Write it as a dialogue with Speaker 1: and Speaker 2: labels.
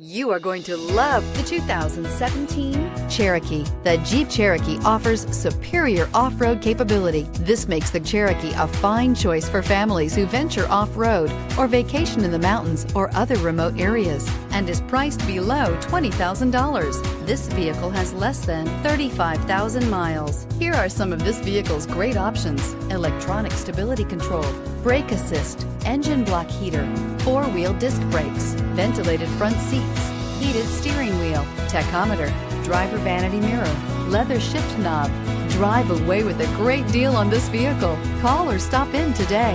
Speaker 1: You are going to love the 2017 Cherokee. The Jeep Cherokee offers superior off-road capability. This makes the Cherokee a fine choice for families who venture off-road or vacation in the mountains or other remote areas, and is priced below $20,000. This vehicle has less than 35,000 miles. Here are some of this vehicle's great options: electronic stability control, brake assist, engine block heater, four-wheel disc brakes, ventilated front seats, heated steering wheel, tachometer, driver vanity mirror, leather shift knob. Drive away with a great deal on this vehicle. Call or stop in today.